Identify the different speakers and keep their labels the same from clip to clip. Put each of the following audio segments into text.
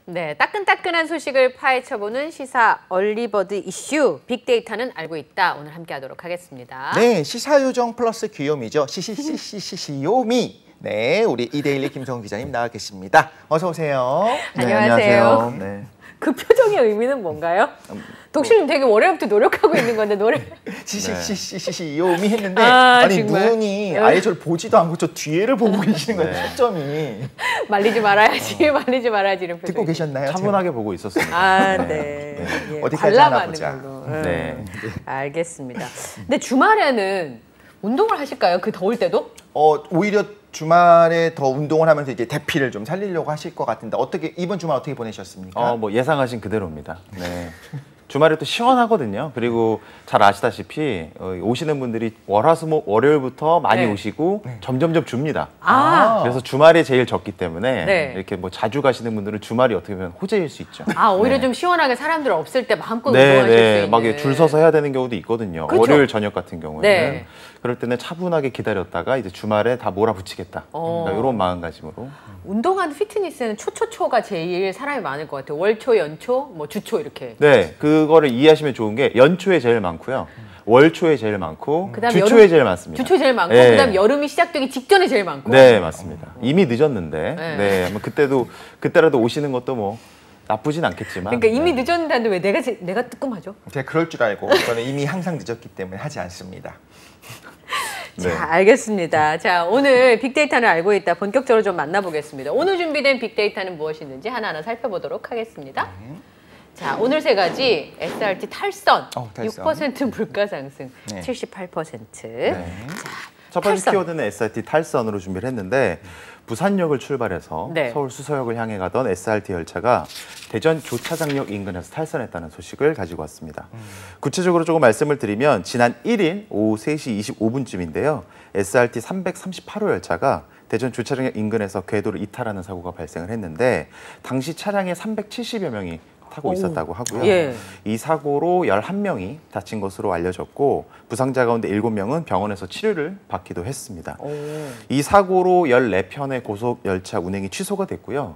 Speaker 1: 네, 따끈따끈한 소식을 파헤쳐보는 시사 얼리버드 이슈 빅데이터는 알고 있다. 오늘 함께하도록 하겠습니다.
Speaker 2: 네, 시사요정 플러스 귀요미죠. 시시시시시요미. 네, 우리 이데일리 김성훈 기자님 나와 계십니다. 어서 오세요.
Speaker 1: 네, 안녕하세요.
Speaker 2: 네.
Speaker 1: 그 표정의 의미는 뭔가요? 독실님 되게 월요일부터 노력하고 있는 건데 노래
Speaker 2: 시시시시시요미 했는데 아니
Speaker 1: 정말?
Speaker 2: 눈이 아예 저를 보지도 않고 저 뒤에를 보고 계시는 거예요. 초점이.
Speaker 1: 말리지 말아야지, 말리지 말아야지 이런 표정.
Speaker 2: 듣고 계셨나요?
Speaker 3: 차분하게 보고 있었습니다.
Speaker 1: 아, 네. 예,
Speaker 2: 어디까지 하나
Speaker 1: 관람하는
Speaker 2: 보자.
Speaker 1: 걸로.
Speaker 3: 네.
Speaker 1: 알겠습니다. 근데 주말에는 운동을 하실까요? 그 더울 때도?
Speaker 2: 오히려 주말에 더 운동을 하면서 이제 대피를 좀 살리려고 하실 것 같은데 이번 주말 어떻게 보내셨습니까?
Speaker 3: 뭐 예상하신 그대로입니다. 네. 주말에 또 시원하거든요. 그리고 잘 아시다시피 오시는 분들이 월화수목 월요일부터 많이
Speaker 1: 네.
Speaker 3: 오시고 점점점 줍니다. 그래서 주말에 제일 적기 때문에
Speaker 1: 네.
Speaker 3: 이렇게 뭐 자주 가시는 분들은 주말이 어떻게 보면 호재일 수 있죠.
Speaker 1: 오히려
Speaker 3: 네.
Speaker 1: 좀 시원하게 사람들 없을 때 마음껏
Speaker 3: 네,
Speaker 1: 운동하실 수
Speaker 3: 네.
Speaker 1: 있는.
Speaker 3: 막 줄 서서 해야 되는 경우도 있거든요.
Speaker 1: 그렇죠?
Speaker 3: 월요일 저녁 같은 경우에는.
Speaker 1: 네.
Speaker 3: 그럴 때는 차분하게 기다렸다가 이제 주말에 다 몰아붙이겠다. 그러니까 이런 마음가짐으로.
Speaker 1: 운동하는 피트니스는 초초초가 제일 사람이 많을 것 같아요. 월초, 연초, 뭐 주초 이렇게.
Speaker 3: 네, 그거를 이해하시면 좋은 게 연초에 제일 많고요. 월초에 제일 많고
Speaker 1: 그다음에
Speaker 3: 주초에 제일 많습니다.
Speaker 1: 주초에 제일 많고
Speaker 3: 네.
Speaker 1: 그다음 여름이 시작되기 직전에 제일 많고.
Speaker 3: 네, 맞습니다. 이미 늦었는데
Speaker 1: 네.
Speaker 3: 네, 뭐 그때라도 오시는 것도 뭐 나쁘진 않겠지만.
Speaker 1: 그러니까 이미
Speaker 3: 네.
Speaker 1: 늦었는데 왜 내가 뜨끔하죠?
Speaker 2: 제가 그럴 줄 알고 저는 이미 항상 늦었기 때문에 하지 않습니다.
Speaker 3: 네.
Speaker 1: 자, 알겠습니다. 자, 오늘 빅데이터는 알고 있다. 본격적으로 좀 만나보겠습니다. 오늘 준비된 빅데이터는 무엇이 있는지 하나하나 살펴보도록 하겠습니다. 자, 오늘 세 가지 SRT 탈선,
Speaker 2: 탈선.
Speaker 1: 6% 물가 상승,
Speaker 2: 네.
Speaker 1: 78%.
Speaker 3: 네.
Speaker 1: 자,
Speaker 3: 첫 번째
Speaker 1: 탈선.
Speaker 3: 키워드는 SRT 탈선으로 준비를 했는데 부산역을 출발해서
Speaker 1: 네.
Speaker 3: 서울 수서역을 향해 가던 SRT 열차가 대전 교차장역 인근에서 탈선했다는 소식을 가지고 왔습니다. 구체적으로 조금 말씀을 드리면 지난 1일 오후 3시 25분쯤인데요. SRT 338호 열차가 대전 교차장역 인근에서 궤도를 이탈하는 사고가 발생을 했는데 당시 차량에 370여 명이 타고 있었다고 하고요.
Speaker 1: 예.
Speaker 3: 이 사고로 11명이 다친 것으로 알려졌고 부상자 가운데 7명은 병원에서 치료를 받기도 했습니다. 이 사고로 14편의 고속열차 운행이 취소가 됐고요.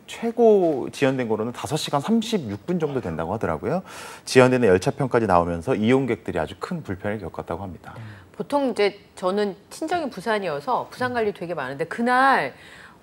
Speaker 3: 최고 지연된 거로는 5시간 36분 정도 된다고 하더라고요. 지연되는 열차편까지 나오면서 이용객들이 아주 큰 불편을 겪었다고 합니다.
Speaker 1: 보통 이제 저는 친정이 부산이어서 부산 갈 일이 되게 많은데 그날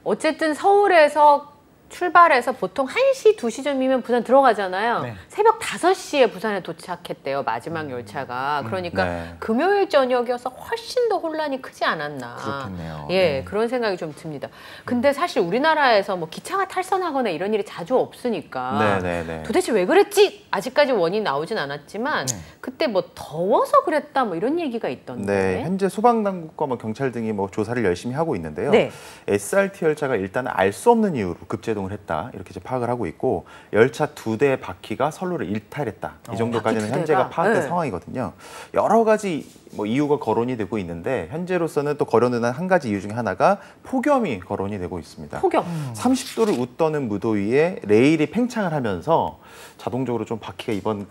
Speaker 1: 어쨌든 서울에서 출발해서 보통 1시, 2시쯤이면 부산 들어가잖아요.
Speaker 2: 네.
Speaker 1: 새벽 5시에 부산에 도착했대요. 마지막 열차가. 그러니까
Speaker 3: 네.
Speaker 1: 금요일 저녁이어서 훨씬 더 혼란이 크지 않았나.
Speaker 2: 그렇겠네요.
Speaker 1: 예,
Speaker 2: 네.
Speaker 1: 그런 생각이 좀 듭니다. 근데 사실 우리나라에서 뭐 기차가 탈선하거나 이런 일이 자주 없으니까
Speaker 3: 네.
Speaker 1: 도대체 왜 그랬지? 아직까지 원인이 나오진 않았지만 그때 뭐 더워서 그랬다 뭐 이런 얘기가 있던데.
Speaker 3: 네, 현재 소방당국과 뭐 경찰 등이 뭐 조사를 열심히 하고 있는데요.
Speaker 1: 네.
Speaker 3: SRT 열차가 일단은 알 수 없는 이유로 급제동을 했다 이렇게 이제 파악을 하고 있고 열차 2대의 바퀴가 선로를 이탈했다 이 정도까지는
Speaker 1: 바퀴 두
Speaker 3: 현재가
Speaker 1: 대가?
Speaker 3: 파악된
Speaker 1: 네.
Speaker 3: 상황이거든요. 여러 가지 뭐 이유가 거론이 되고 있는데 현재로서는 또 거론되는 한 가지 이유 중에 하나가 폭염이 거론이 되고 있습니다.
Speaker 1: 폭염.
Speaker 3: 30도를 웃도는 무더위에 레일이 팽창을 하면서 자동적으로 좀 바퀴가 이번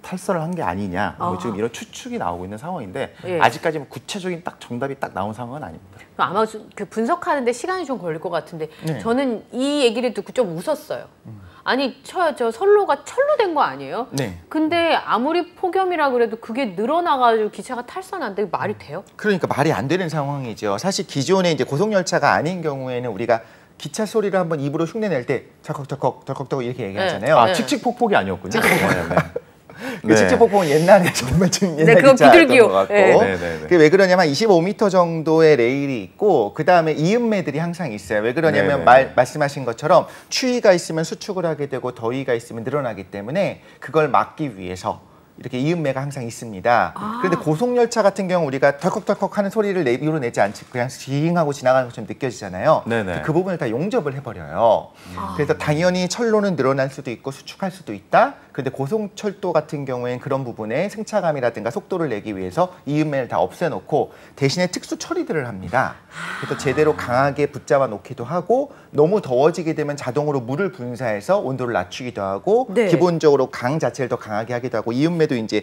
Speaker 3: 탈선을 한 게 아니냐 뭐 지금 이런 추측이 나오고 있는 상황인데
Speaker 1: 예.
Speaker 3: 아직까지 뭐 구체적인 딱 정답이 딱 나온 상황은 아닙니다.
Speaker 1: 아마 그 분석하는데 시간이 좀 걸릴 것 같은데
Speaker 2: 네.
Speaker 1: 저는 이 얘기를 듣고 좀 웃었어요. 아니 저 선로가 철로 된 거 아니에요?
Speaker 2: 네.
Speaker 1: 근데 아무리 폭염이라 그래도 그게 늘어나가지고 기차가 탈선한데 말이 돼요?
Speaker 2: 그러니까 말이 안 되는 상황이죠. 사실 기존에 이제 고속열차가 아닌 경우에는 우리가 기차 소리를 한번 입으로 흉내낼 때 덜컥덜컥 이렇게 얘기하잖아요.
Speaker 3: 아,
Speaker 1: 네.
Speaker 3: 칙칙폭폭이 아니었군요. 네.
Speaker 2: 그 칙칙폭폭은 옛날에 정말 좀 옛날
Speaker 1: 그건
Speaker 2: 기차였던
Speaker 1: 비둘기요.
Speaker 2: 것 같고
Speaker 1: 네.
Speaker 2: 그게 왜 그러냐면 25m 정도의 레일이 있고 그 다음에 이음매들이 항상 있어요. 왜 그러냐면 말씀하신 것처럼 추위가 있으면 수축을 하게 되고 더위가 있으면 늘어나기 때문에 그걸 막기 위해서 이렇게 이음매가 항상 있습니다. 그런데 고속열차 같은 경우 우리가 덜컥덜컥 하는 소리를 입으로 내지 않지 그냥 징하고 지나가는 것처럼 느껴지잖아요.
Speaker 3: 네네.
Speaker 2: 그 부분을 다 용접을 해버려요. 그래서 당연히 철로는 늘어날 수도 있고 수축할 수도 있다. 그런데 고속철도 같은 경우에는 그런 부분에 승차감이라든가 속도를 내기 위해서 이음매를 다 없애놓고 대신에 특수 처리들을 합니다. 그래서 제대로 강하게 붙잡아 놓기도 하고 너무 더워지게 되면 자동으로 물을 분사해서 온도를 낮추기도 하고
Speaker 1: 네.
Speaker 2: 기본적으로 강 자체를 더 강하게 하기도 하고 이음매 리음매도 이제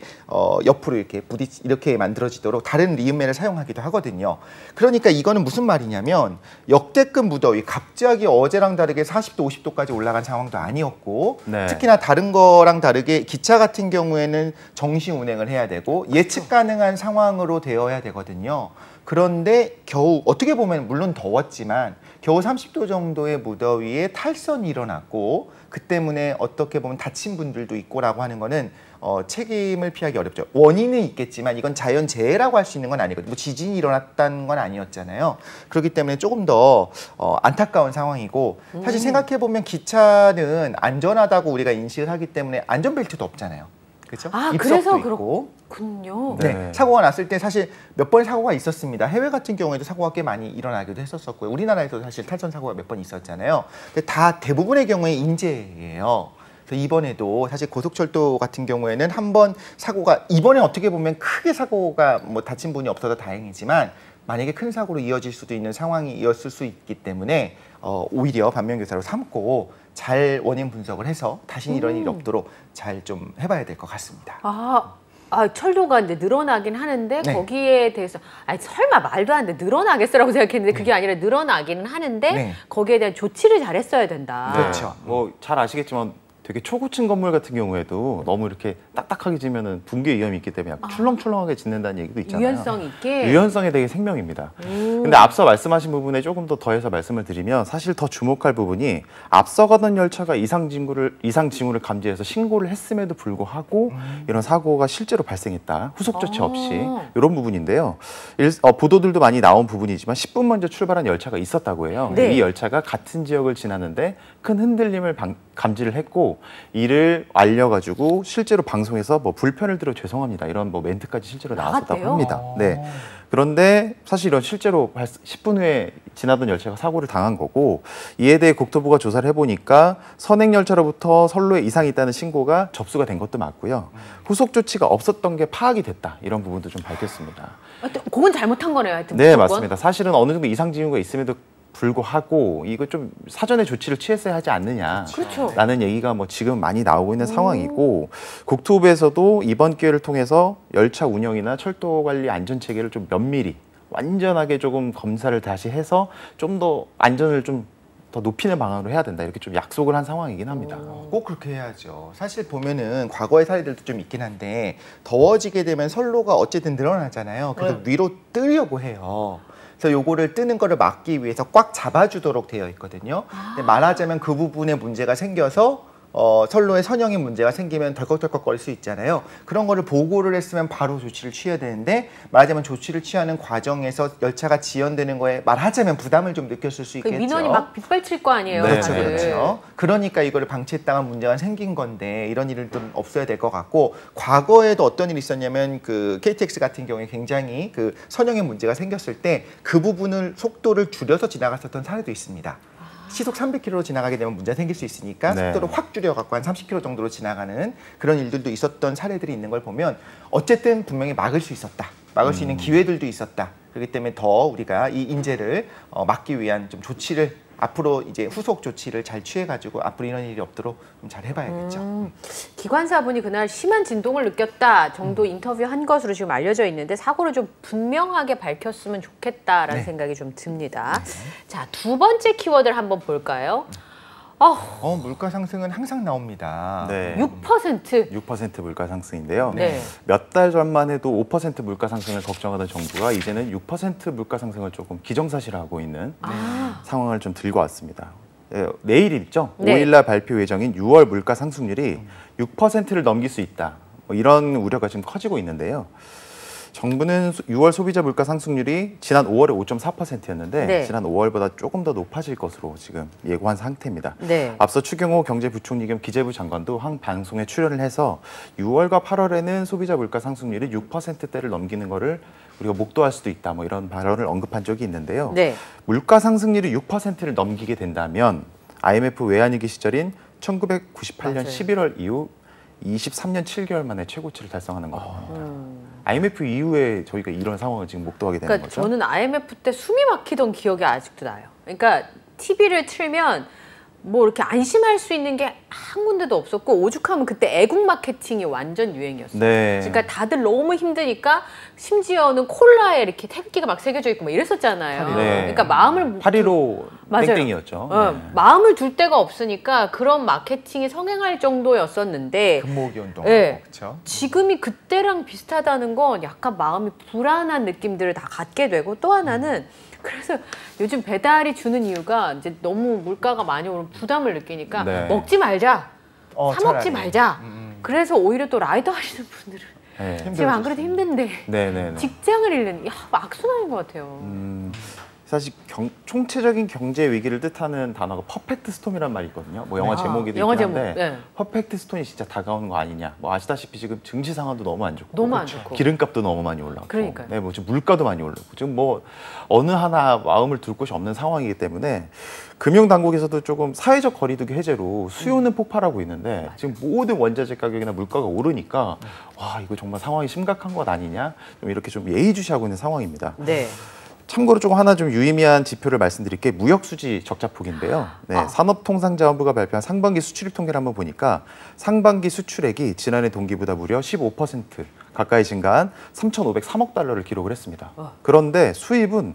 Speaker 2: 옆으로 이렇게 이렇게 만들어지도록 다른 리음매를 사용하기도 하거든요. 그러니까 이거는 무슨 말이냐면 역대급 무더위 갑자기 어제랑 다르게 40도, 50도까지 올라간 상황도 아니었고
Speaker 3: 네.
Speaker 2: 특히나 다른 거랑 다르게 기차 같은 경우에는 정시 운행을 해야 되고 예측 가능한 상황으로 되어야 되거든요. 그런데 겨우 어떻게 보면 물론 더웠지만 겨우 30도 정도의 무더위에 탈선이 일어났고 그 때문에 어떻게 보면 다친 분들도 있고라고 하는 거는 책임을 피하기 어렵죠. 원인은 있겠지만 이건 자연재해라고 할 수 있는 건 아니거든요. 뭐 지진이 일어났다는 건 아니었잖아요. 그렇기 때문에 조금 더 안타까운 상황이고 사실 생각해보면 기차는 안전하다고 우리가 인식을 하기 때문에 안전벨트도 없잖아요. 그렇죠?
Speaker 1: 아,
Speaker 2: 입석도
Speaker 1: 그래서
Speaker 2: 있고.
Speaker 1: 그렇군요.
Speaker 2: 네.
Speaker 3: 네.
Speaker 2: 사고가 났을 때 사실 몇 번의 사고가 있었습니다. 해외 같은 경우에도 사고가 꽤 많이 일어나기도 했었고요. 우리나라에도 사실 탈선 사고가 몇 번 있었잖아요. 근데 다 대부분의 경우에 인재예요. 그래서 이번에도 사실 고속철도 같은 경우에는 한 번 사고가 이번에 어떻게 보면 크게 사고가 뭐 다친 분이 없어서 다행이지만 만약에 큰 사고로 이어질 수도 있는 상황이었을 수 있기 때문에 오히려 반면교사로 삼고 잘 원인 분석을 해서 다시 이런 일이 없도록 잘 좀 해봐야 될 것 같습니다.
Speaker 1: 철도가 이제 늘어나긴 하는데
Speaker 2: 네.
Speaker 1: 거기에 대해서 설마 말도 안 돼 늘어나겠어라고 생각했는데 그게 아니라 늘어나기는 하는데
Speaker 2: 네.
Speaker 1: 거기에 대한 조치를 잘했어야 된다.
Speaker 2: 그렇죠.
Speaker 3: 뭐 잘 아시겠지만 되게 초고층 건물 같은 경우에도 너무 이렇게 딱딱하게 지면은 붕괴 위험이 있기 때문에 약간 출렁출렁하게 짓는다는 얘기도 있잖아요.
Speaker 1: 유연성 있게.
Speaker 3: 유연성에 되게 생명입니다. 근데 앞서 말씀하신 부분에 조금 더 더해서 말씀을 드리면 사실 더 주목할 부분이 앞서가던 열차가 이상 징후를 감지해서 신고를 했음에도 불구하고 이런 사고가 실제로 발생했다. 후속 조치 없이 이런 부분인데요. 보도들도 많이 나온 부분이지만 10분 먼저 출발한 열차가 있었다고 해요.
Speaker 1: 네.
Speaker 3: 이 열차가 같은 지역을 지나는데 큰 흔들림을 감지를 했고 이를 알려가지고 실제로 방송에서 뭐 불편을 드려 죄송합니다 이런 뭐 멘트까지 실제로 나왔었다고
Speaker 1: 나갔대요?
Speaker 3: 합니다. 네. 그런데 사실 이런 실제로 10분 후에 지나던 열차가 사고를 당한 거고 이에 대해 국토부가 조사를 해보니까 선행 열차로부터 선로에 이상이 있다는 신고가 접수가 된 것도 맞고요. 후속 조치가 없었던 게 파악이 됐다 이런 부분도 좀 밝혔습니다.
Speaker 1: 그건 잘못한 거네요. 하여튼
Speaker 3: 네,
Speaker 1: 무조건.
Speaker 3: 맞습니다. 사실은 어느 정도 이상 징후가 있음에도 불구하고 이거 좀 사전에 조치를 취했어야 하지 않느냐
Speaker 1: 그렇죠.
Speaker 3: 라는 얘기가 뭐 지금 많이 나오고 있는 상황이고 국토부에서도 이번 기회를 통해서 열차 운영이나 철도 관리 안전 체계를 좀 면밀히 완전하게 조금 검사를 다시 해서 좀 더 안전을 좀 더 높이는 방향으로 해야 된다 이렇게 좀 약속을 한 상황이긴 합니다.
Speaker 2: 꼭 그렇게 해야죠. 사실 보면은 과거의 사례들도 좀 있긴 한데 더워지게 되면 선로가 어쨌든 늘어나잖아요. 그래서 위로 뜨려고 해요. 그래서 요거를 뜨는 거를 막기 위해서 꽉 잡아주도록 되어 있거든요. 근데 말하자면 그 부분에 문제가 생겨서 선로에 선형에 문제가 생기면 덜컥덜컥 거릴 수 있잖아요. 그런 거를 보고를 했으면 바로 조치를 취해야 되는데 말하자면 조치를 취하는 과정에서 열차가 지연되는 거에 말하자면 부담을 좀 느꼈을 수 있겠죠.
Speaker 1: 민원이 막 빗발칠 거 아니에요.
Speaker 3: 네,
Speaker 2: 그렇죠,
Speaker 1: 다들.
Speaker 2: 그렇죠. 그러니까 이거를 방치했다가 문제가 생긴 건데 이런 일은 좀 없어야 될 것 같고 과거에도 어떤 일이 있었냐면 그 KTX 같은 경우에 굉장히 그 선형에 문제가 생겼을 때 그 부분을 속도를 줄여서 지나갔었던 사례도 있습니다. 시속 300km로 지나가게 되면 문제가 생길 수 있으니까
Speaker 3: 네.
Speaker 2: 속도를 확 줄여갖고 한 30km 정도로 지나가는 그런 일들도 있었던 사례들이 있는 걸 보면 어쨌든 분명히 막을 수 있었다. 막을 수 있는 기회들도 있었다. 그렇기 때문에 더 우리가 이 인재를 막기 위한 좀 조치를 앞으로 이제 후속 조치를 잘 취해가지고 앞으로 이런 일이 없도록 좀 잘 해봐야겠죠.
Speaker 1: 기관사분이 그날 심한 진동을 느꼈다 정도 인터뷰한 것으로 지금 알려져 있는데 사고를 좀 분명하게 밝혔으면 좋겠다라는
Speaker 2: 네.
Speaker 1: 생각이 좀 듭니다. 자, 두 번째 키워드를 한번 볼까요?
Speaker 2: 물가 상승은 항상 나옵니다.
Speaker 3: 네.
Speaker 1: 6%.
Speaker 3: 6% 물가 상승인데요.
Speaker 1: 네.
Speaker 3: 몇 달 전만 해도 5% 물가 상승을 걱정하던 정부가 이제는 6% 물가 상승을 조금 기정사실화하고 있는 상황을 좀 들고 왔습니다. 내일 있죠.
Speaker 1: 네.
Speaker 3: 5일날 발표 예정인 6월 물가 상승률이 6%를 넘길 수 있다. 뭐 이런 우려가 지금 커지고 있는데요. 정부는 6월 소비자 물가 상승률이 지난 5월에 5.4%였는데
Speaker 1: 네.
Speaker 3: 지난 5월보다 조금 더 높아질 것으로 지금 예고한 상태입니다.
Speaker 1: 네.
Speaker 3: 앞서 추경호 경제부총리 겸 기재부 장관도 한 방송에 출연을 해서 6월과 8월에는 소비자 물가 상승률이 6%대를 넘기는 거를 우리가 목도할 수도 있다. 뭐 이런 발언을 언급한 적이 있는데요.
Speaker 1: 네.
Speaker 3: 물가 상승률이 6%를 넘기게 된다면 IMF 외환위기 시절인 1998년
Speaker 1: 맞아요.
Speaker 3: 11월 이후 23년 7개월 만에 최고치를 달성하는 거거든요. IMF 이후에 저희가 이런 상황을 지금 목도하게 되는
Speaker 1: 그러니까
Speaker 3: 거죠.
Speaker 1: 저는 IMF 때 숨이 막히던 기억이 아직도 나요. 그러니까 TV를 틀면 뭐 이렇게 안심할 수 있는 게 한 군데도 없었고 오죽하면 그때 애국 마케팅이 완전 유행이었어요.
Speaker 3: 네.
Speaker 1: 그러니까 다들 너무 힘드니까 심지어는 콜라에 이렇게 태극기가 막 새겨져 있고 막 이랬었잖아요.
Speaker 3: 네.
Speaker 1: 그러니까 마음을
Speaker 3: 8.15
Speaker 1: 맞아요.
Speaker 3: 땡땡이었죠. 네.
Speaker 1: 마음을 둘 데가 없으니까 그런 마케팅이 성행할 정도였었는데
Speaker 2: 금모기 운동.
Speaker 1: 네.
Speaker 2: 그렇죠.
Speaker 1: 지금이 그때랑 비슷하다는 건 약간 마음이 불안한 느낌들을 다 갖게 되고 또 하나는 그래서 요즘 배달이 주는 이유가 이제 너무 물가가 많이 오르면 부담을 느끼니까
Speaker 3: 네.
Speaker 1: 먹지 말자, 사 먹지
Speaker 2: 차라리.
Speaker 1: 말자. 그래서 오히려 또 라이더 하시는 분들은
Speaker 3: 네.
Speaker 1: 지금 안 그래도 힘든데
Speaker 3: 네네네.
Speaker 1: 직장을 잃는 악순환인 것 같아요.
Speaker 3: 사실 총체적인 경제 위기를 뜻하는 단어가 퍼펙트 스톰이란 말이 있거든요. 뭐 영화 제목이도
Speaker 1: 영화
Speaker 3: 있긴
Speaker 1: 제목,
Speaker 3: 한데
Speaker 1: 네.
Speaker 3: 퍼펙트 스톰이 진짜 다가오는 거 아니냐. 뭐 아시다시피 지금 증시 상황도 너무 안 좋고
Speaker 1: 너무 안 좋고.
Speaker 3: 기름값도 너무 많이 올랐고
Speaker 1: 그러니까요.
Speaker 3: 네, 뭐 지금 물가도 많이 올랐고 지금 뭐 어느 하나 마음을 둘 곳이 없는 상황이기 때문에 금융당국에서도 조금 사회적 거리두기 해제로 수요는 폭발하고 있는데 지금 모든 원자재 가격이나 물가가 오르니까 와 이거 정말 상황이 심각한 것 아니냐 좀 이렇게 좀 예의주시하고 있는 상황입니다.
Speaker 1: 네.
Speaker 3: 참고로 조금 하나 좀 유의미한 지표를 말씀드릴 게 무역수지 적자폭인데요. 네, 산업통상자원부가 발표한 상반기 수출입 통계를 한번 보니까 상반기 수출액이 지난해 동기보다 무려 15% 가까이 증가한 3,503억 달러를 기록을 했습니다. 그런데 수입이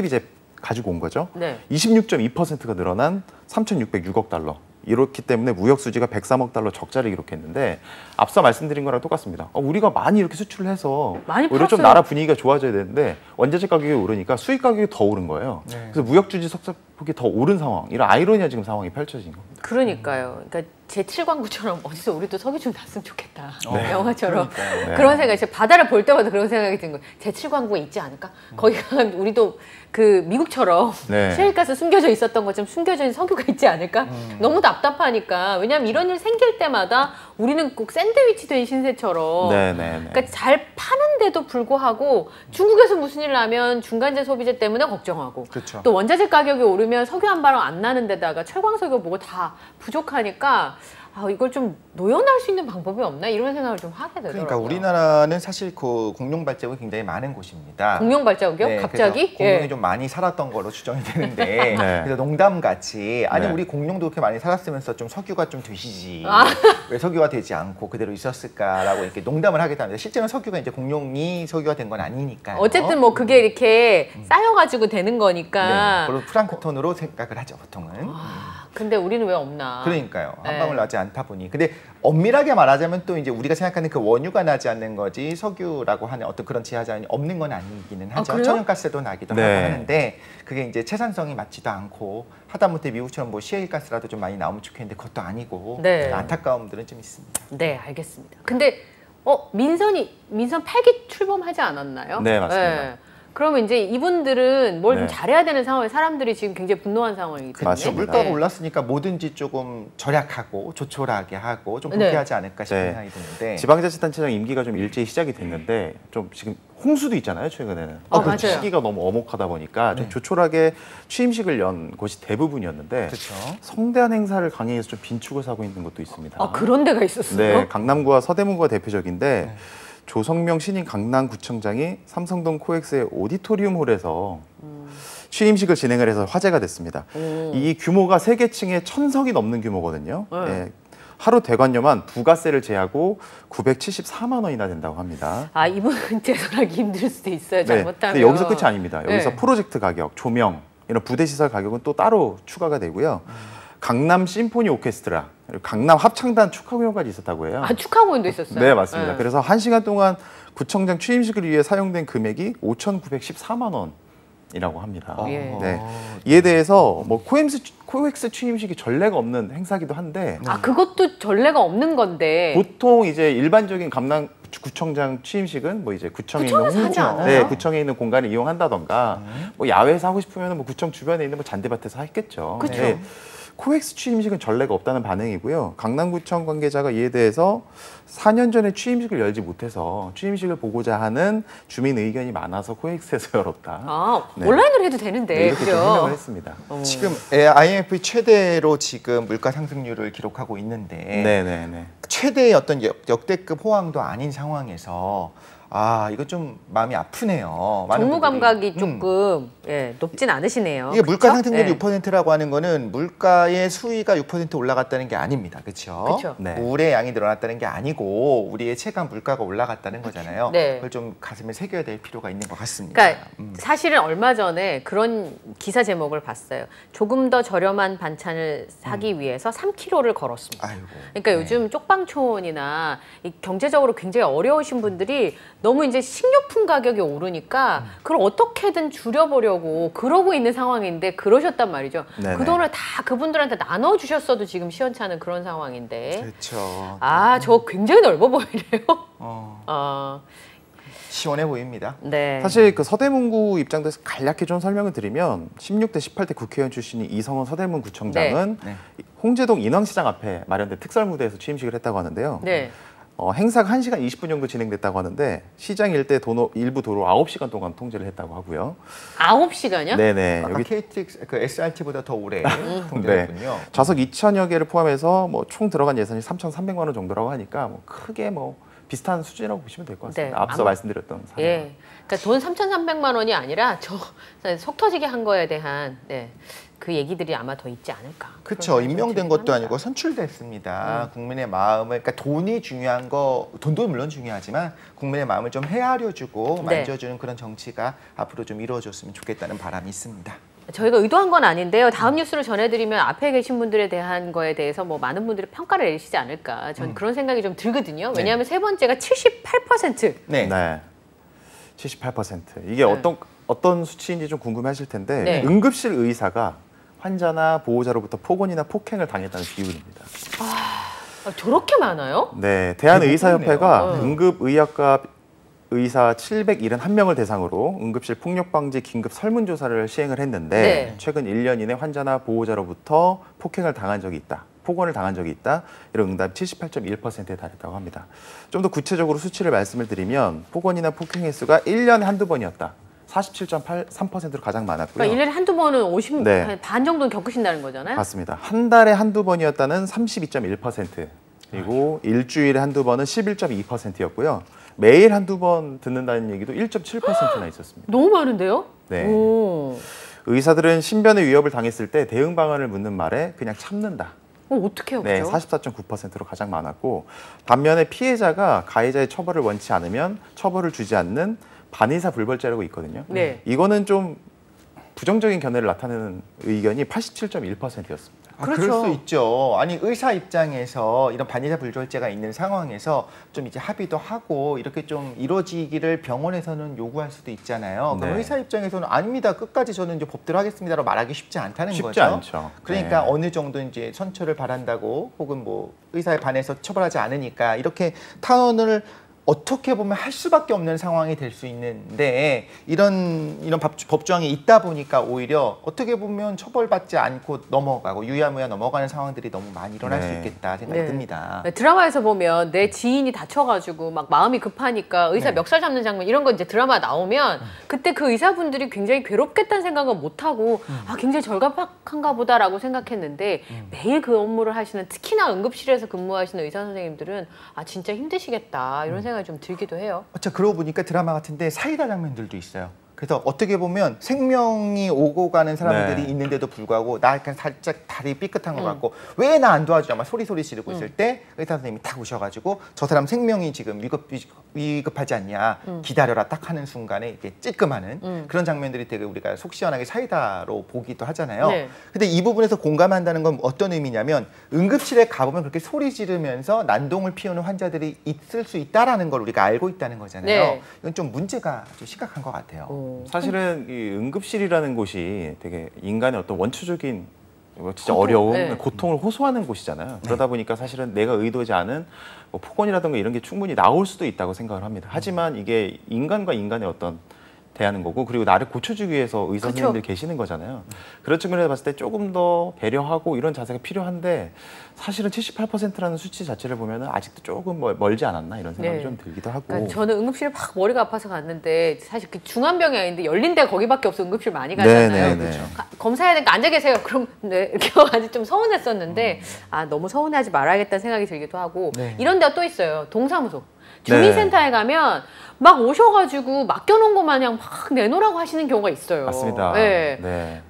Speaker 3: 이제 가지고 온 거죠.
Speaker 1: 네.
Speaker 3: 26.2%가 늘어난 3,606억 달러. 이렇기 때문에 무역 수지가 103억 달러 적자를 기록했는데 앞서 말씀드린 거랑 똑같습니다. 우리가 많이 이렇게 수출을 해서
Speaker 1: 많이
Speaker 3: 오히려 좀
Speaker 1: 팔았어요.
Speaker 3: 나라 분위기가 좋아져야 되는데 원자재 가격이 오르니까 수입 가격이 더 오른 거예요.
Speaker 2: 네.
Speaker 3: 그래서 무역 주지 적자폭이 더 오른 상황. 이런 아이러니한 지금 상황이 펼쳐진 겁니다.
Speaker 1: 그러니까요. 그러니까 제7광구처럼 어디서 우리도 석유 좀 났으면 좋겠다.
Speaker 3: 네.
Speaker 1: 영화처럼.
Speaker 3: 네.
Speaker 1: 그런 생각이 이제 바다를 볼 때마다 그런 생각이 드는 거예요. 제7광구에 있지 않을까? 거기 가면 우리도 그 미국처럼
Speaker 3: 네.
Speaker 1: 셰일가스 숨겨져 있었던 것처럼 숨겨져 있는 석유가 있지 않을까? 너무 답답하니까. 왜냐하면 이런 일 생길 때마다 우리는 꼭 샌드위치 된 신세처럼
Speaker 3: 네네네.
Speaker 1: 그러니까 잘 파는데도 불구하고 중국에서 무슨 일 나면 중간재 소비재 때문에 걱정하고
Speaker 2: 그렇죠.
Speaker 1: 또 원자재 가격이 오르면 석유 한 바람 안 나는 데다가 철광석유 뭐고 다 부족하니까 이걸 좀 노연할 수 있는 방법이 없나 이런 생각을 좀 하게 되더라고요.
Speaker 2: 그러니까 우리나라는 사실 그 공룡 발자국이 굉장히 많은 곳입니다.
Speaker 1: 공룡 발자국이요?
Speaker 2: 네,
Speaker 1: 갑자기?
Speaker 2: 그래서 공룡이 좀 많이 살았던 걸로 추정이 되는데
Speaker 3: 네.
Speaker 2: 그래서 농담같이 아니
Speaker 3: 네.
Speaker 2: 우리 공룡도 그렇게 많이 살았으면서 좀 석유가 좀 되시지
Speaker 1: 아.
Speaker 2: 왜 석유가 되지 않고 그대로 있었을까라고 이렇게 농담을 하기도 합니다. 실제로는 석유가 이제 공룡이 석유가 된 건 아니니까요.
Speaker 1: 어쨌든 뭐 그게 이렇게 쌓여가지고 되는 거니까.
Speaker 2: 네, 그리고 플랑크톤으로 생각을 하죠 보통은.
Speaker 1: 근데 우리는 왜 없나?
Speaker 2: 그러니까요. 한
Speaker 1: 네.
Speaker 2: 방울 나지 않다 보니. 근데 엄밀하게 말하자면 또 이제 우리가 생각하는 그 원유가 나지 않는 거지 석유라고 하는 어떤 그런 지하자원이 없는 건 아니기는 하죠.
Speaker 1: 그래요?
Speaker 2: 천연가스도 나기도
Speaker 3: 네.
Speaker 2: 하고 하는데 그게 이제 채산성이 맞지도 않고 하다못해 미국처럼 뭐 시에일가스라도 좀 많이 나오면 좋겠는데 그것도 아니고
Speaker 1: 네.
Speaker 2: 안타까움들은 좀 있습니다.
Speaker 1: 네, 알겠습니다. 근데 민선 8기 출범하지 않았나요?
Speaker 3: 네, 맞습니다.
Speaker 1: 그러면 이제 이분들은 뭘 좀
Speaker 3: 네.
Speaker 1: 잘해야 되는 상황에 사람들이 지금 굉장히 분노한 상황이기 때문에.
Speaker 3: 맞습니다.
Speaker 2: 물가가
Speaker 1: 네.
Speaker 2: 올랐으니까 뭐든지 조금 절약하고 조촐하게 하고 좀
Speaker 1: 네.
Speaker 2: 불쾌하지 않을까 싶은
Speaker 3: 네.
Speaker 2: 생각이 드는데
Speaker 3: 지방자치단체장 임기가 좀 일제히 시작이 됐는데 좀 지금 홍수도 있잖아요 최근에는.
Speaker 1: 맞아요.
Speaker 3: 시기가 너무 어목하다 보니까 좀 조촐하게 취임식을 연 곳이 대부분이었는데
Speaker 2: 그렇죠.
Speaker 3: 성대한 행사를 강행해서 좀 빈축을 사고 있는 것도 있습니다.
Speaker 1: 그런 데가 있었어요?
Speaker 3: 네, 강남구와 서대문구가 대표적인데 조성명 신임 강남구청장이 삼성동 코엑스의 오디토리움 홀에서 취임식을 진행을 해서 화제가 됐습니다. 이 규모가 3개층에 1,000석이 넘는 규모거든요.
Speaker 1: 네.
Speaker 3: 네, 하루 대관료만 부가세를 제하고 974만 원이나 된다고 합니다.
Speaker 1: 이분은 재선하기 힘들 수도 있어요.
Speaker 3: 네,
Speaker 1: 잘못하면.
Speaker 3: 근데 여기서 끝이 아닙니다. 여기서
Speaker 1: 네.
Speaker 3: 프로젝트 가격, 조명, 이런 부대 시설 가격은 또 따로 추가가 되고요. 강남 심포니 오케스트라, 그리고 강남 합창단 축하 공연까지 있었다고 해요.
Speaker 1: 축하 공연도 있었어요?
Speaker 3: 네, 맞습니다.
Speaker 1: 네.
Speaker 3: 그래서 1시간 동안 구청장 취임식을 위해 사용된 금액이 5,914만 원이라고 합니다.
Speaker 1: 예.
Speaker 3: 네. 이에 대해서 뭐 코엑스 취임식이 전례가 없는 행사기도 한데
Speaker 1: 그것도 전례가 없는 건데.
Speaker 3: 보통 이제 일반적인 강남 구청장 취임식은 뭐 이제 구청에 있는
Speaker 1: 구청에서 하지 않아요?
Speaker 3: 네, 구청에 있는 공간을 이용한다던가 뭐 야외에서 하고 싶으면 뭐 구청 주변에 있는 뭐 잔디밭에서 했겠죠.
Speaker 1: 그쵸.
Speaker 3: 네. 코엑스 취임식은 전례가 없다는 반응이고요. 강남구청 관계자가 이에 대해서 4년 전에 취임식을 열지 못해서 취임식을 보고자 하는 주민 의견이 많아서 코엑스에서 열었다. 네.
Speaker 1: 온라인으로 해도 되는데.
Speaker 3: 네, 이렇게 좀
Speaker 1: 그죠?
Speaker 3: 설명을 했습니다.
Speaker 2: 지금 IMF 최대로 지금 물가 상승률을 기록하고 있는데
Speaker 3: 네네네.
Speaker 2: 최대의 어떤 역대급 호황도 아닌 상황에서 아, 이거 좀 마음이 아프네요. 많은
Speaker 1: 정무
Speaker 2: 분들이.
Speaker 1: 감각이 조금 높진 않으시네요.
Speaker 2: 이게 물가
Speaker 1: 그쵸?
Speaker 2: 상승률
Speaker 1: 네.
Speaker 2: 6%라고 하는 거는 물가의 수위가 6% 올라갔다는 게 아닙니다. 그렇죠?
Speaker 1: 그쵸.
Speaker 3: 네.
Speaker 2: 물의 양이 늘어났다는 게 아니고 우리의 체감 물가가 올라갔다는 거잖아요.
Speaker 1: 네.
Speaker 2: 그걸 좀 가슴에 새겨야 될 필요가 있는 것 같습니다.
Speaker 1: 그러니까 사실은 얼마 전에 그런 기사 제목을 봤어요. 조금 더 저렴한 반찬을 사기 위해서 3kg를 걸었습니다.
Speaker 2: 아이고.
Speaker 1: 그러니까
Speaker 2: 네.
Speaker 1: 요즘 쪽방촌이나 이 경제적으로 굉장히 어려우신 분들이 너무 이제 식료품 가격이 오르니까 그걸 어떻게든 줄여보려고 그러고 있는 상황인데 그러셨단 말이죠.
Speaker 3: 네네.
Speaker 1: 그 돈을 다 그분들한테 나눠주셨어도 지금 시원찮은 그런 상황인데.
Speaker 2: 그렇죠.
Speaker 1: 아, 저 굉장히 넓어 보이네요.
Speaker 2: 시원해 보입니다.
Speaker 1: 네.
Speaker 3: 사실 그 서대문구 입장에서 간략히 좀 설명을 드리면 16대 18대 국회의원 출신이 이성원 서대문 구청장은
Speaker 2: 네.
Speaker 3: 홍제동 인왕시장 앞에 마련된 특설무대에서 취임식을 했다고 하는데요.
Speaker 1: 네.
Speaker 3: 행사가 1시간 20분 정도 진행됐다고 하는데 시장 일대 일부 도로 9시간 동안 통제를 했다고 하고요.
Speaker 1: 9시간이요?
Speaker 3: 네네.
Speaker 2: 아까
Speaker 3: 여기
Speaker 2: KTX 그 SRT보다 더 오래
Speaker 3: 네.
Speaker 2: 통제했군요.
Speaker 3: 좌석 2,000여 개를 포함해서 뭐 총 들어간 예산이 3,300만 원 정도라고 하니까 뭐 크게 뭐 비슷한 수준이라고 보시면 될 것 같습니다.
Speaker 1: 네.
Speaker 3: 앞서 말씀드렸던 사례.
Speaker 1: 예. 그러니까 돈 3,300만 원이 아니라 저 속 터지게 한 거에 대한 그 얘기들이 아마 더 있지 않을까.
Speaker 2: 그렇죠. 임명된 것도 아니고 선출됐습니다. 국민의 마음을, 그러니까 돈이 중요한 거, 돈도 물론 중요하지만 국민의 마음을 좀 헤아려주고
Speaker 1: 네.
Speaker 2: 만져주는 그런 정치가 앞으로 좀 이루어졌으면 좋겠다는 바람이 있습니다.
Speaker 1: 저희가 의도한 건 아닌데요. 다음 뉴스를 전해드리면 앞에 계신 분들에 대한 거에 대해서 뭐 많은 분들이 평가를 내리시지 않을까. 전 그런 생각이 좀 들거든요. 왜냐하면 세 번째가 78%.
Speaker 2: 네.
Speaker 3: 네. 78%. 이게 어떤 수치인지 좀 궁금해하실 텐데
Speaker 1: 네.
Speaker 3: 응급실 의사가 환자나 보호자로부터 폭언이나 폭행을 당했다는 비율입니다.
Speaker 1: 저렇게 많아요?
Speaker 3: 네, 대한의사협회가
Speaker 1: 대부분이네요.
Speaker 3: 응급의학과 의사 771명을 대상으로 응급실 폭력 방지 긴급 설문조사를 시행을 했는데
Speaker 1: 네.
Speaker 3: 최근 1년 이내 환자나 보호자로부터 폭행을 당한 적이 있다. 폭언을 당한 적이 있다. 이런 응답이 78.1%에 달했다고 합니다. 좀 더 구체적으로 수치를 말씀을 드리면 폭언이나 폭행 횟수가 1년에 한두 번이었다. 47.3%로 가장 많았고요.
Speaker 1: 그러니까 1년에 한두 번은 50,
Speaker 3: 네.
Speaker 1: 반 정도는 겪으신다는 거잖아요?
Speaker 3: 맞습니다. 한 달에 한두 번이었다는 32.1%, 그리고 일주일에 한두 번은 11.2%였고요. 매일 한두 번 듣는다는 얘기도 1.7%나 있었습니다.
Speaker 1: 너무 많은데요?
Speaker 3: 네.
Speaker 1: 오.
Speaker 3: 의사들은 신변의 위협을 당했을 때 대응 방안을 묻는 말에 그냥 참는다.
Speaker 1: 어떻게 해요?
Speaker 3: 네,
Speaker 1: 그죠?
Speaker 3: 44.9%로 가장 많았고, 반면에 피해자가 가해자의 처벌을 원치 않으면 처벌을 주지 않는 반의사 불벌죄라고 있거든요.
Speaker 1: 네.
Speaker 3: 이거는 좀 부정적인 견해를 나타내는 의견이 87.1%였습니다.
Speaker 2: 그럴
Speaker 1: 그렇죠.
Speaker 2: 수 있죠. 아니 의사 입장에서 이런 반의사 불절제가 있는 상황에서 좀 이제 합의도 하고 이렇게 좀 이루어지기를 병원에서는 요구할 수도 있잖아요. 그럼
Speaker 3: 네.
Speaker 2: 의사 입장에서는 아닙니다. 끝까지 저는 이제 법대로 하겠습니다라고 말하기 쉽지 않다는
Speaker 3: 쉽지
Speaker 2: 거죠.
Speaker 3: 않죠.
Speaker 2: 그러니까
Speaker 3: 네.
Speaker 2: 어느 정도 이제 선처를 바란다고 혹은 뭐 의사에 반해서 처벌하지 않으니까 이렇게 탄원을 어떻게 보면 할 수밖에 없는 상황이 될 수 있는데 이런 법조항이 있다 보니까 오히려 어떻게 보면 처벌받지 않고 넘어가고 유야무야 넘어가는 상황들이 너무 많이 일어날 수
Speaker 3: 네.
Speaker 2: 있겠다 생각이
Speaker 1: 네.
Speaker 2: 듭니다.
Speaker 1: 네, 드라마에서 보면 내 지인이 다쳐가지고 막 마음이 급하니까 의사
Speaker 2: 네.
Speaker 1: 멱살 잡는 장면 이런 거 이제 드라마 나오면 그때 그 의사분들이 굉장히 괴롭겠다는 생각은 못하고 아 굉장히 절박한가 보다라고 생각했는데 매일 그 업무를 하시는 특히나 응급실에서 근무하시는 의사 선생님들은 아 진짜 힘드시겠다 이런 생각이 좀 들기도 해요.
Speaker 2: 자, 그러고 보니까 드라마 같은데 사이다 장면들도 있어요. 그래서 어떻게 보면 생명이 오고 가는 사람들이
Speaker 3: 네.
Speaker 2: 있는데도 불구하고 나 약간 살짝 다리 삐끗한 것 같고 왜 나 안 도와주냐 막 소리 지르고 있을 때 의사 선생님이 탁 오셔가지고 저 사람 생명이 지금 위급하지 않냐 기다려라 딱 하는 순간에 이렇게 찔끔하는 그런 장면들이 되게 우리가 속 시원하게 사이다로 보기도 하잖아요.
Speaker 1: 네.
Speaker 2: 근데 이 부분에서 공감한다는 건 어떤 의미냐면 응급실에 가보면 그렇게 소리 지르면서 난동을 피우는 환자들이 있을 수 있다라는 걸 우리가 알고 있다는 거잖아요.
Speaker 1: 네.
Speaker 2: 이건 좀 문제가 좀 심각한 것 같아요.
Speaker 3: 사실은 이 응급실이라는 곳이 되게 인간의 어떤 원초적인 진짜
Speaker 1: 고통,
Speaker 3: 어려움,
Speaker 1: 네.
Speaker 3: 고통을 호소하는 곳이잖아요. 그러다 보니까 사실은 내가 의도하지 않은 뭐 폭언이라든가 이런 게 충분히 나올 수도 있다고 생각을 합니다. 하지만 이게 인간과 인간의 어떤 대하는 거고 그리고 나를 고쳐주기 위해서 의사 선생님들이 계시는 거잖아요. 그런 측면에서 봤을 때 조금 더 배려하고 이런 자세가 필요한데 사실은 78%라는 수치 자체를 보면 아직도 조금 멀지 않았나 이런 생각이
Speaker 1: 네.
Speaker 3: 좀 들기도 하고.
Speaker 1: 그러니까 저는 응급실에 막 머리가 아파서 갔는데 사실 그 중환병이 아닌데 열린 데가 거기밖에 없어 응급실 많이 가잖아요.
Speaker 3: 네, 네, 네.
Speaker 1: 검사해야 되니까 앉아 계세요. 그럼 네, 이렇게 아직 좀 서운했었는데 아 너무 서운해하지 말아야겠다는 생각이 들기도 하고
Speaker 2: 네.
Speaker 1: 이런 데가 또 있어요. 동사무소. 주민센터에 가면 막 오셔가지고 맡겨놓은 것 마냥 막 내놓으라고 하시는 경우가 있어요.
Speaker 3: 맞습니다.
Speaker 1: 네.
Speaker 3: 네.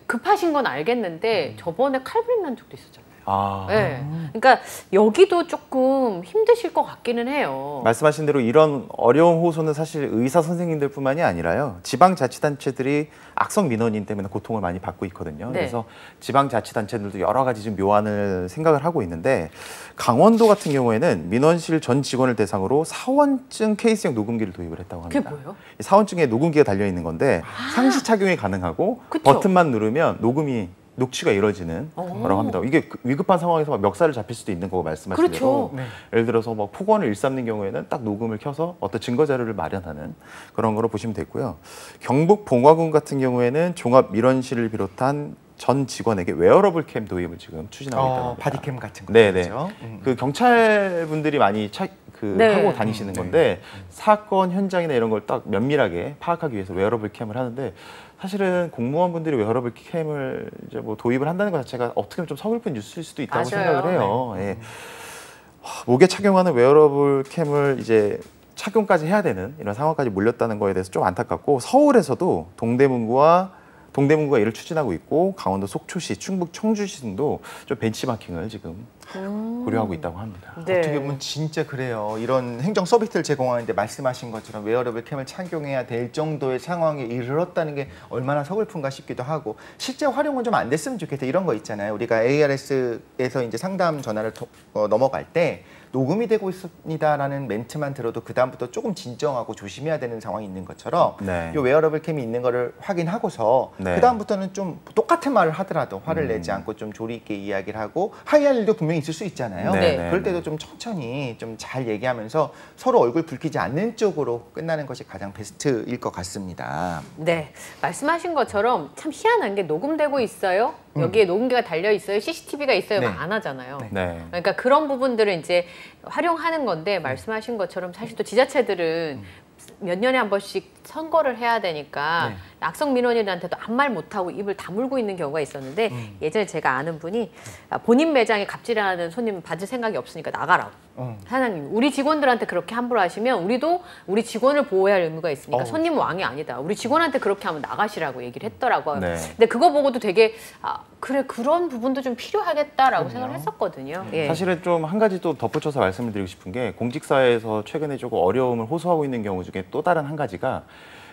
Speaker 1: 급하신 건 알겠는데 저번에 칼부림 난 적도 있었잖아요.
Speaker 3: 아.
Speaker 1: 네. 그러니까 여기도 조금 힘드실 것 같기는 해요.
Speaker 3: 말씀하신 대로 이런 어려운 호소는 사실 의사 선생님들뿐만이 아니라요. 지방자치단체들이 악성 민원인 때문에 고통을 많이 받고 있거든요.
Speaker 1: 네.
Speaker 3: 그래서 지방자치단체들도 여러 가지 좀 묘안을 생각을 하고 있는데 강원도 같은 경우에는 민원실 전 직원을 대상으로 사원증 케이스형 녹음기를 도입을 했다고 합니다.
Speaker 1: 그게 뭐예요?
Speaker 3: 이 사원증에 녹음기가 달려 있는 건데 상시 착용이 가능하고
Speaker 1: 그쵸?
Speaker 3: 버튼만 누르면 녹취가 이루어지는 거라고 합니다. 이게 위급한 상황에서 막 멱살을 잡힐 수도 있는 거고 말씀하신
Speaker 1: 그렇죠.
Speaker 3: 대로
Speaker 2: 네.
Speaker 3: 예를 들어서 막 폭언을 일삼는 경우에는 딱 녹음을 켜서 어떤 증거 자료를 마련하는 그런 거로 보시면 되고요. 경북 봉화군 같은 경우에는 종합 민원실을 비롯한 전 직원에게 웨어러블 캠 도입을 지금 추진하고 있다고 합니다.
Speaker 2: 바디캠 같은 거.
Speaker 3: 네네.
Speaker 2: 그렇죠?
Speaker 3: 그 경찰분들이 많이
Speaker 1: 네.
Speaker 3: 하고 다니시는 건데 사건 현장이나 이런 걸 딱 면밀하게 파악하기 위해서 웨어러블 캠을 하는데 사실은 공무원분들이 웨어러블 캠을 이제 뭐 도입을 한다는 것 자체가 어떻게 보면 좀 서글픈 뉴스일 수도 있다고
Speaker 1: 맞아요.
Speaker 3: 생각을 해요. 예. 목에 착용하는 웨어러블 캠을 이제 착용까지 해야 되는 이런 상황까지 몰렸다는 거에 대해서 좀 안타깝고 서울에서도 동대문구가 이를 추진하고 있고 강원도 속초시, 충북 청주시 등도 좀 벤치마킹을 지금 고려하고 있다고 합니다.
Speaker 1: 네.
Speaker 2: 어떻게 보면 진짜 그래요. 이런 행정 서비스를 제공하는데 말씀하신 것처럼 웨어러블 캠을 착용해야 될 정도의 상황에 이르렀다는 게 얼마나 서글픈가 싶기도 하고 실제 활용은 좀 안 됐으면 좋겠다 이런 거 있잖아요. 우리가 ARS에서 이제 상담 전화를 넘어갈 때 녹음이 되고 있습니다라는 멘트만 들어도 그 다음부터 조금 진정하고 조심해야 되는 상황이 있는 것처럼
Speaker 3: 네.
Speaker 2: 이 웨어러블 캠이 있는 거를 확인하고서
Speaker 3: 네.
Speaker 2: 그 다음부터는 좀 똑같은 말을 하더라도 화를 내지 않고 좀 조리 있게 이야기를 하고 하이할 일도 분명히 있을 수 있잖아요.
Speaker 3: 네.
Speaker 2: 그럴 때도 좀 천천히 좀 잘 얘기하면서 서로 얼굴 붉히지 않는 쪽으로 끝나는 것이 가장 베스트일 것 같습니다.
Speaker 1: 네, 말씀하신 것처럼 참 희한한 게 녹음되고 있어요. 여기에 녹음기가 달려 있어요. CCTV가 있어요.
Speaker 2: 네.
Speaker 1: 안 하잖아요.
Speaker 3: 네.
Speaker 1: 그러니까 그런 부분들을 이제 활용하는 건데 말씀하신 것처럼 사실 또 지자체들은 몇 년에 한 번씩 선거를 해야 되니까
Speaker 2: 네.
Speaker 1: 악성 민원인한테도 아무 말 못하고 입을 다물고 있는 경우가 있었는데 예전에 제가 아는 분이 본인 매장에 갑질하는 손님 받을 생각이 없으니까 나가라고. 사장님, 우리 직원들한테 그렇게 함부로 하시면 우리도 우리 직원을 보호해야 할 의무가 있으니까 손님은 왕이 아니다. 우리 직원한테 그렇게 하면 나가시라고 얘기를 했더라고요.
Speaker 3: 네.
Speaker 1: 근데 그거 보고도 되게 그래 그런 부분도 좀 필요하겠다라고 생각을 했었거든요. 예.
Speaker 3: 사실은 좀 한 가지 또 덧붙여서 말씀을 드리고 싶은 게 공직사회에서 최근에 조금 어려움을 호소하고 있는 경우 중에 또 다른 한 가지가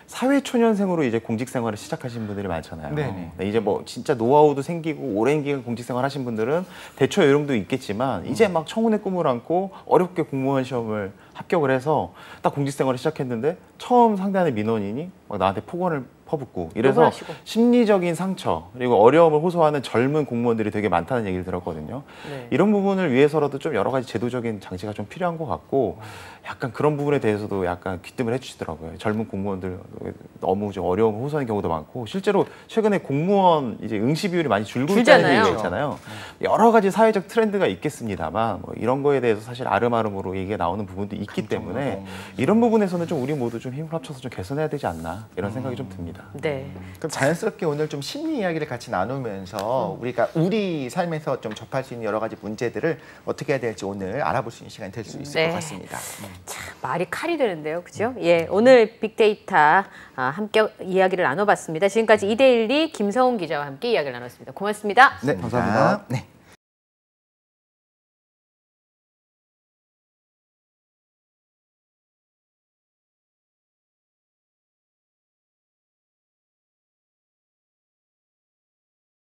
Speaker 3: 사회초년생으로 이제 공직생활을 시작하신 분들이 많잖아요.
Speaker 2: 네네.
Speaker 3: 네, 이제 뭐 진짜 노하우도 생기고 오랜 기간 공직생활 하신 분들은 대처 요령도 있겠지만 이제 막 청운의 꿈을 안고 어렵게 공무원 시험을 합격을 해서 딱 공직생활을 시작했는데 처음 상대하는 민원인이 막 나한테 폭언을 퍼붓고 이래서
Speaker 1: 하시고.
Speaker 3: 심리적인 상처 그리고 어려움을 호소하는 젊은 공무원들이 되게 많다는 얘기를 들었거든요.
Speaker 1: 네.
Speaker 3: 이런 부분을 위해서라도 좀 여러 가지 제도적인 장치가 좀 필요한 것 같고 약간 그런 부분에 대해서도 약간 귀뜸을 해주시더라고요. 젊은 공무원들 너무 좀 어려움을 호소하는 경우도 많고 실제로 최근에 공무원 이제 응시 비율이 많이 줄고 있다는
Speaker 1: 줄잖아요.
Speaker 3: 얘기가 있잖아요. 여러 가지 사회적 트렌드가 있겠습니다만 뭐 이런 거에 대해서 사실 아름아름으로 얘기가 나오는 부분도 있기 때문에 이런 부분에서는 좀 우리 모두 좀 힘을 합쳐서 좀 개선해야 되지 않나 이런 생각이 좀 듭니다.
Speaker 1: 네.
Speaker 2: 그럼 자연스럽게 오늘 좀 심리 이야기를 같이 나누면서 우리가 우리 삶에서 좀 접할 수 있는 여러 가지 문제들을 어떻게 해야 될지 오늘 알아볼 수 있는 시간이 될 수 있을
Speaker 1: 네.
Speaker 2: 것 같습니다.
Speaker 1: 참 말이 칼이 되는데요, 그죠? 예, 오늘 빅데이터 함께 이야기를 나눠봤습니다. 지금까지 이데일리 김성훈 기자와 함께 이야기를 나눴습니다. 고맙습니다.
Speaker 2: 네,
Speaker 3: 감사합니다.
Speaker 2: 네.